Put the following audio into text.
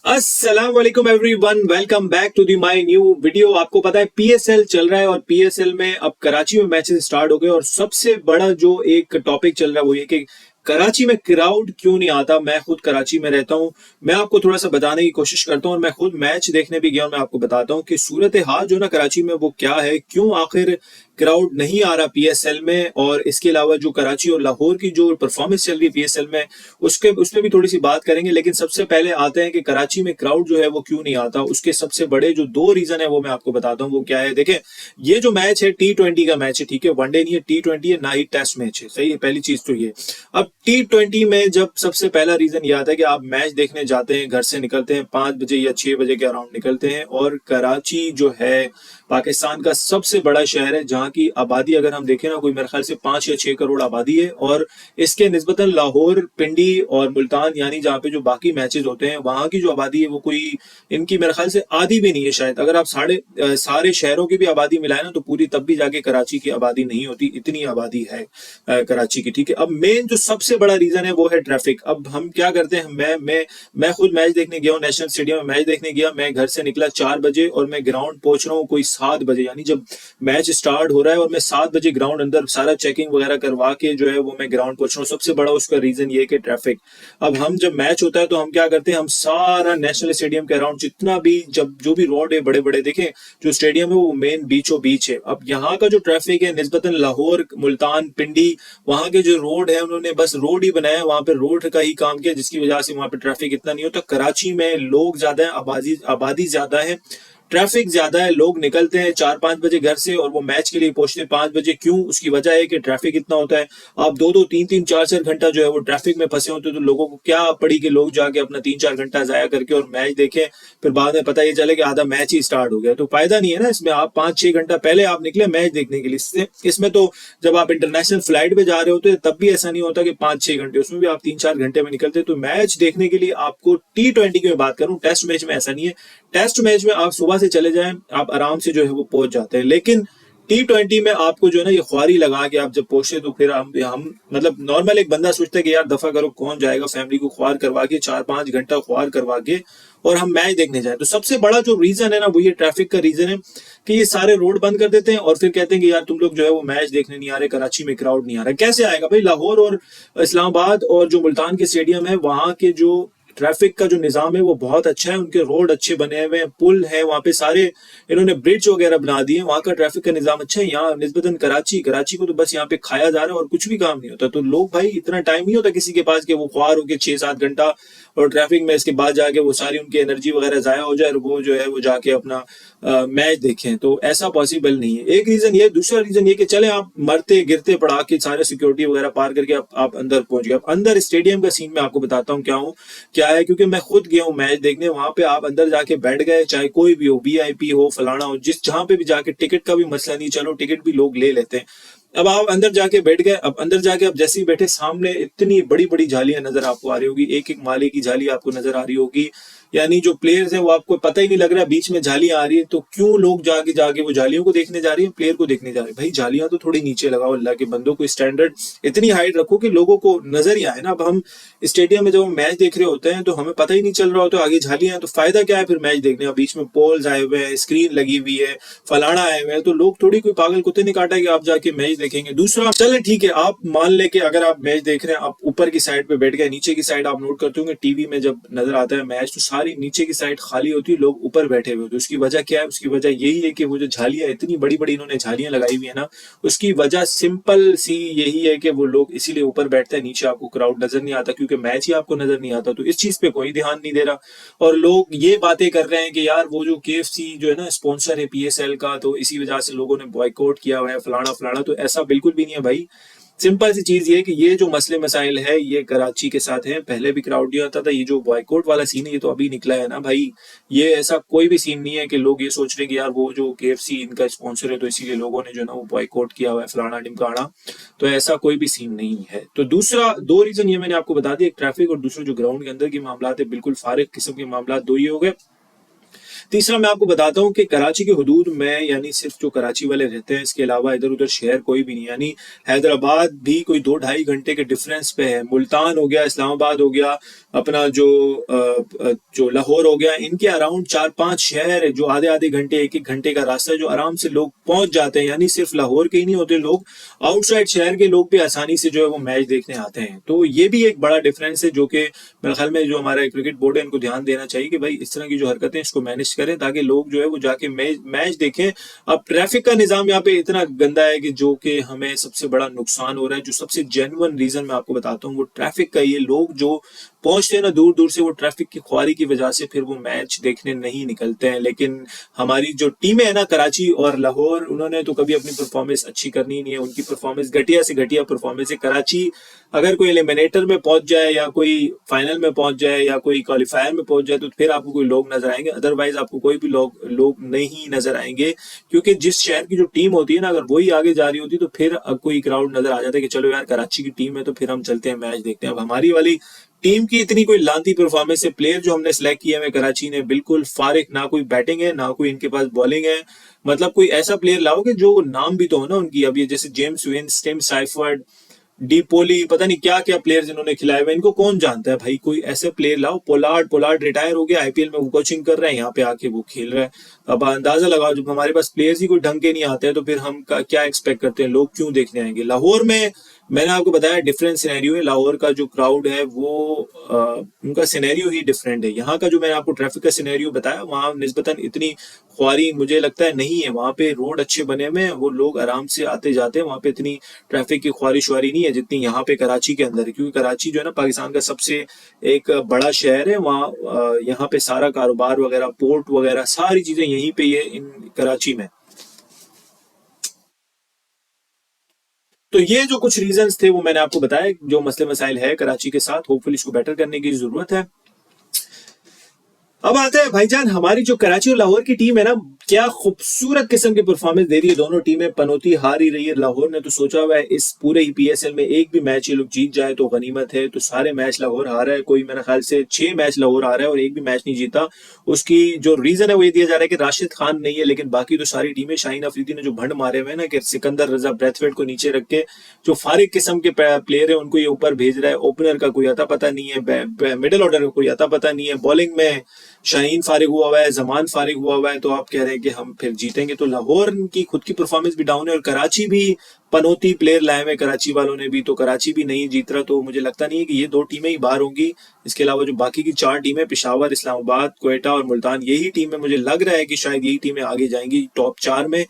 अस्सलाम वालेकुम everyone, welcome back to the my new video. आपको पता है पीएसएल चल रहा है और पीएसएल में अब कराची में मैचेस स्टार्ट हो गए और सबसे बड़ा जो एक टॉपिक चल रहा है वो ये कि कराची में क्राउड क्यों नहीं आता। मैं खुद कराची में रहता हूं, मैं आपको थोड़ा सा बताने की कोशिश करता हूं और मैं खुद मैच देखने भी गया हूं। मैं आपको बताता हूं कि सूरत हाल जो ना कराची में वो क्या है, क्यों आखिर क्राउड नहीं आ रहा पीएसएल में। और इसके अलावा जो कराची और लाहौर की जो परफॉर्मेंस चल रही है पीएसएल में उसके उसमें भी थोड़ी सी बात करेंगे। लेकिन सबसे पहले आते हैं कि कराची में क्राउड जो है वो क्यों नहीं आता। उसके सबसे बड़े जो दो रीजन है वो मैं आपको बताता हूँ वो क्या है। देखें, ये जो मैच है T20 का मैच है, ठीक है, वनडे नहीं है, T20 है, ना ही टेस्ट मैच है। सही है, पहली चीज तो ये। अब T20 में जब सबसे पहला रीजन ये आता है कि आप मैच देखने जाते हैं, घर से निकलते हैं 5 बजे या 6 बजे के अराउंड निकलते हैं, और कराची जो है पाकिस्तान का सबसे बड़ा शहर है जहां की आबादी अगर हम देखें ना, कोई मेरे ख्याल से 5 या 6 करोड़ आबादी है। और इसके निस्बतन लाहौर, पिंडी और मुल्तान यानी जहाँ पे जो बाकी मैचेस होते हैं वहां की जो आबादी है वो कोई इनकी मेरे ख्याल से आधी भी नहीं है शायद। अगर आप सारे शहरों की भी आबादी मिलाए ना तो पूरी तब भी जाके कराची की आबादी नहीं होती, इतनी आबादी है कराची की। ठीक है, अब मेन जो सबसे बड़ा रीजन है वो है ट्रैफिक। अब हम क्या करते हैं, मैं खुद मैच देखने गया हूँ, नेशनल स्टेडियम में मैच देखने गया। मैं घर से निकला 4 बजे और मैं ग्राउंड पहुंच रहा हूँ कोई 7 बजे, यानी जब मैच स्टार्ट हो रहा है और मैं 7 बजे ग्राउंड अंदर सारा चेकिंग वगैरह करवा के जो है वो मैं ग्राउंड पहुंच रहा हूँ। सबसे बड़ा उसका रीजन ये है कि ट्रैफिक। अब हम जब मैच होता है तो हम क्या करते हैं, हम सारा नेशनल स्टेडियम के अराउंड जितना भी जब जो भी रोड है बड़े बड़े, देखें जो स्टेडियम है वो मेन बीचों बीच है। अब यहाँ का जो ट्रैफिक है निस्बतन लाहौर, मुल्तान, पिंडी, वहां के जो रोड है उन्होंने बस रोड ही बनाया है, वहां पे रोड का ही काम किया जिसकी वजह से वहां पे ट्रैफिक इतना नहीं होता। कराची में लोग ज्यादा है, आबादी आबादी ज्यादा है, ट्रैफिक ज्यादा है, लोग निकलते हैं 4-5 बजे घर से और वो मैच के लिए पहुंचते हैं 5 बजे। क्यों? उसकी वजह है कि ट्रैफिक इतना होता है। आप 2-2, 3-3, 4-4 घंटा जो है वो ट्रैफिक में फंसे होते हैं, तो लोगों को क्या पड़ी कि लोग जाके अपना 3-4 घंटा जाया करके और मैच देखें, फिर बाद में पता ये चले कि आधा मैच ही स्टार्ट हो गया। तो फायदा नहीं है ना इसमें। आप 5-6 घंटा पहले आप निकले मैच देखने के लिए। इसमें तो जब आप इंटरनेशनल फ्लाइट पे जा रहे होते हैं तब भी ऐसा नहीं होता कि 5-6 घंटे, उसमें भी आप 3-4 घंटे में निकलते हैं। तो मैच देखने के लिए आपको T20 की मैं बात करूं, टेस्ट मैच में ऐसा नहीं है। टेस्ट मैच में आप सुबह से चले जाएं, आप आराम से जो है वो पहुंच जाते हैं। लेकिन T20 में आपको जो है ना ये ख्वारी लगा के आप जब पहुंचते तो फिर हम मतलब नॉर्मल एक बंदा सोचता है कि यार दफा करो, कौन जाएगा फैमिली को ख्वार करवा के 4-5 घंटा ख्वार करवा के और हम मैच देखने जाए। तो सबसे बड़ा जो रीजन है ना वो ये ट्रैफिक का रीजन है कि ये सारे रोड बंद कर देते हैं और फिर कहते हैं कि यार तुम लोग जो है वो मैच देखने नहीं आ रहे, कराची में क्राउड नहीं आ रहा। कैसे आएगा भाई? लाहौर और इस्लामाबाद और जो मुल्तान के स्टेडियम है वहां के जो ट्रैफिक का जो निजाम है वो बहुत अच्छा है, उनके रोड अच्छे बने हुए हैं, पुल है वहां पे सारे, इन्होंने ब्रिज वगैरह बना दिए, वहां का ट्रैफिक का निजाम अच्छा है। यहाँ निस्बतन कराची को तो बस यहाँ पे खाया जा रहा है और कुछ भी काम नहीं होता। तो लोग भाई इतना टाइम नहीं होता किसी के पास कि वो ख्वार होकर 6-7 घंटा और ट्रैफिक में इसके बाद जाके वो सारी उनकी एनर्जी वगैरह जाया हो जाए और वो जो है वो जाके अपना मैच देखें। तो ऐसा पॉसिबल नहीं है। एक रीजन ये, दूसरा रीजन ये कि चले आप मरते गिरते पड़ा के सारे सिक्योरिटी वगैरह पार करके आप अंदर पहुंच गए। अब अंदर स्टेडियम का सीन मैं आपको बताता हूँ क्या है, क्योंकि मैं खुद गया हूँ मैच देखने। वहां पे आप अंदर जाके बैठ गए, चाहे कोई भी हो, वीआईपी हो, फलाना हो, जिस जहां पे भी जाके, टिकट का भी मसला नहीं, चलो टिकट भी लोग ले लेते हैं। अब आप अंदर जाके बैठ गए, अब अंदर जाके अब जैसे ही बैठे सामने इतनी बड़ी बड़ी जालियां नजर आपको आ रही होगी, एक एक माले की जाली आपको नजर आ रही होगी, यानी जो प्लेयर्स हैं वो आपको पता ही नहीं लग रहा बीच में जालियां आ रही है। तो क्यों लोग जाके जाके वो जालियों को देखने जा रही है, प्लेयर को देखने जा रहे हैं? भाई जालियां तो थोड़ी नीचे लगाओ, अल्लाह के बंदों को स्टैंडर्ड इतनी हाइट रखो कि लोगों को नजर ही आए ना। अब हम स्टेडियम में जब हम मैच देख रहे होते हैं तो हमें पता ही नहीं चल रहा होता आगे झालियां, तो फायदा क्या है फिर मैच देखने का? बीच में पोल्स आए हुए हैं, स्क्रीन लगी हुई है, फलाना आए हुए हैं, तो लोग थोड़ी कोई पागल कुत्ते नहीं काटा कि आप जाके मैच देखेंगे। दूसरा, चले ठीक है, आप मान ले कि अगर आप मैच देख रहे हैं, आप ऊपर की साइड पे बैठ गए, नीचे की साइड आप नोट करते होंगे टीवी में जब नजर आता है मैच तो सारी नीचे की साइड खाली होती है, लोग ऊपर बैठे हुए होते हैं। उसकी वजह क्या है? उसकी वजह यही है कि वो जो झालियां इतनी बड़ी बड़ी इन्होंने झालियां लगाई हुई है ना, उसकी वजह सिंपल सी यही है कि वो लोग इसीलिए ऊपर बैठते हैं, नीचे आपको क्राउड नजर नहीं आता क्योंकि मैच ही आपको नजर नहीं आता। तो इस चीज पे कोई ध्यान नहीं दे रहा और लोग ये बातें कर रहे हैं कि यार वो जो KFC जो है ना स्पॉन्सर है पीएसएल का, तो इसी वजह से लोगों ने बॉयकॉट किया हुआ है, फलाना फलाना। तो ऐसा बिल्कुल भी नहीं है भाई। सिंपल सी चीज ये कि ये जो मसले मसाइल है ये कराची के साथ है, पहले भी क्राउड नहीं आता था। ये जो बॉयकॉट वाला सीन है ये तो अभी निकला है ना भाई। ये ऐसा कोई भी सीन नहीं है कि लोग ये सोच रहे हैं कि यार वो जो KFC इनका स्पॉन्सर है तो इसीलिए लोगों ने जो है ना वो बॉयकॉट किया हुआ है, फलाना ढिमकाना। तो ऐसा कोई भी सीन नहीं है। तो दूसरा दो रीजन ये मैंने आपको बता दिया, एक ट्रैफिक और दूसरा जो ग्राउंड के अंदर के मामला है, बिल्कुल फारिग किस्म के मामला दो ही हो गए। तीसरा मैं आपको बताता हूँ कि कराची की हुदूद में यानी सिर्फ जो कराची वाले रहते हैं, इसके अलावा इधर उधर शहर कोई भी नहीं, यानी हैदराबाद भी कोई 2-2.5 घंटे के डिफरेंस पे है, मुल्तान हो गया, इस्लामाबाद हो गया, अपना जो लाहौर हो गया, इनके अराउंड 4-5 शहर है जो आधे आधे घंटे 1-1 घंटे का रास्ता है, जो आराम से लोग पहुंच जाते हैं। यानी सिर्फ लाहौर के ही नहीं होते लोग, आउटसाइड शहर के लोग भी आसानी से जो है वो मैच देखने आते हैं। तो ये भी एक बड़ा डिफरेंस है जो कि मेरे ख्याल में जो हमारा क्रिकेट बोर्ड है इनको ध्यान देना चाहिए कि भाई इस तरह की जो हरकतें इसको मैनेज करें ताकि लोग जो है वो जाके मैच देखें। अब ट्रैफिक का निजाम यहाँ पे इतना गंदा है कि जो कि हमें सबसे बड़ा नुकसान हो रहा है। जो सबसे जेन्युइन रीजन मैं आपको बताता हूँ वो ट्रैफिक का, ये लोग जो पहुंचते हैं ना दूर दूर से, वो ट्रैफिक की ख्वारी की वजह से फिर वो मैच देखने नहीं निकलते हैं। लेकिन हमारी जो टीमें है ना कराची और लाहौर, उन्होंने तो कभी अपनी परफॉर्मेंस अच्छी करनी नहीं है, उनकी परफॉर्मेंस घटिया से घटिया परफॉर्मेंस है। कराची अगर कोई एलिमिनेटर में पहुंच जाए या कोई फाइनल में पहुंच जाए या कोई क्वालिफायर में पहुंच जाए तो फिर आपको कोई लोग नजर आएंगे, अदरवाइज आपको कोई भी लोग नहीं नजर आएंगे। क्योंकि जिस शहर की जो टीम होती है ना, अगर वही आगे जा रही होती तो फिर अब कोई क्राउड नजर आ जाता है कि चलो यार कराची की टीम है तो फिर हम चलते हैं मैच देखते हैं। अब हमारी वाली टीम की इतनी कोई लांती परफॉर्मेंस है, प्लेयर जो हमने सेलेक्ट किया है कराची ने बिल्कुल फारिग, ना कोई बैटिंग है ना कोई इनके पास बॉलिंग है। मतलब कोई ऐसा प्लेयर लाओगे जो नाम भी तो हो ना उनकी। अब ये जैसे जेम्स विंस, टिम साइफर्ड, डीपोली, पता नहीं क्या क्या प्लेयर्स इन्होंने खिलाए हुए, इनको कौन जानता है भाई। कोई ऐसे प्लेयर लाओ। पोलार्ड रिटायर हो गया, आईपीएल में वो कोचिंग कर रहे हैं, यहाँ पे आके वो खेल रहा है। अब अंदाजा लगाओ जब हमारे पास प्लेयर्स ही कोई ढंग के नहीं आते हैं तो फिर हम क्या एक्सपेक्ट करते हैं, लोग क्यों देखने आएंगे। लाहौर में मैंने आपको बताया डिफरेंट सिनेरियो है, लाहौर का जो क्राउड है वो उनका सिनेरियो ही डिफरेंट है। यहाँ का जो मैंने आपको ट्रैफिक का सिनेरियो बताया वहाँ निस्बतन इतनी ख्वारी मुझे लगता है नहीं है। वहाँ पे रोड अच्छे बने हुए हैं, वो लोग आराम से आते जाते हैं, वहाँ पे इतनी ट्रैफिक की ख्वारी शुआरी नहीं है जितनी यहाँ पे कराची के अंदर है। क्योंकि कराची जो है ना पाकिस्तान का सबसे एक बड़ा शहर है, वहाँ यहाँ पे सारा कारोबार वगैरह, पोर्ट वगैरह सारी चीजें यहीं पे ही है इन कराची में। तो ये जो कुछ रीजंस थे वो मैंने आपको बताया, जो मसले मसाइल है कराची के साथ, होपफुली इसको बेटर करने की जरूरत है। अब आते हैं भाईजान, हमारी जो कराची और लाहौर की टीम है ना, क्या खूबसूरत किस्म की परफॉर्मेंस दे रही है। दोनों टीमें पनौती हार ही रही है। लाहौर ने तो सोचा हुआ है इस पूरे ही पीएसएल में एक भी मैच ये लोग जीत जाए तो गनीमत है, तो सारे मैच लाहौर हारा है। कोई मेरे ख्याल से 6 मैच लाहौर हारा है और एक भी मैच नहीं जीता। उसकी जो रीजन है वो ये दिया जा रहा है कि राशिद खान नहीं है, लेकिन बाकी तो सारी टीमें, शाहीन अफरीदी ने जो भंड मारे हुए हैं ना कि सिकंदर रजा ब्रेथवेट को नीचे रख के जो फारिग किस्म के प्लेयर है उनको ये ऊपर भेज रहा है। ओपनर का कोई अता पता नहीं है, मिडिल ऑर्डर का कोई अता पता नहीं है, बॉलिंग में शाहीन फारिग हुआ है, जमान फारिग हुआ है, तो आप कह रहे हैं कि हम फिर जीतेंगे। तो लाहौर की खुद की परफॉर्मेंस भी डाउन है और कराची भी पनौती प्लेयर लाए हुए कराची वालों ने भी, तो कराची भी नहीं जीत रहा। तो मुझे लगता नहीं है कि ये 2 टीमें ही बाहर होंगी। इसके अलावा जो बाकी की 4 टीमें, पेशावर, इस्लामाबाद, क्वेटा और मुल्तान, यही टीमें मुझे लग रहा है कि शायद यही टीमें आगे जाएंगी टॉप 4 में।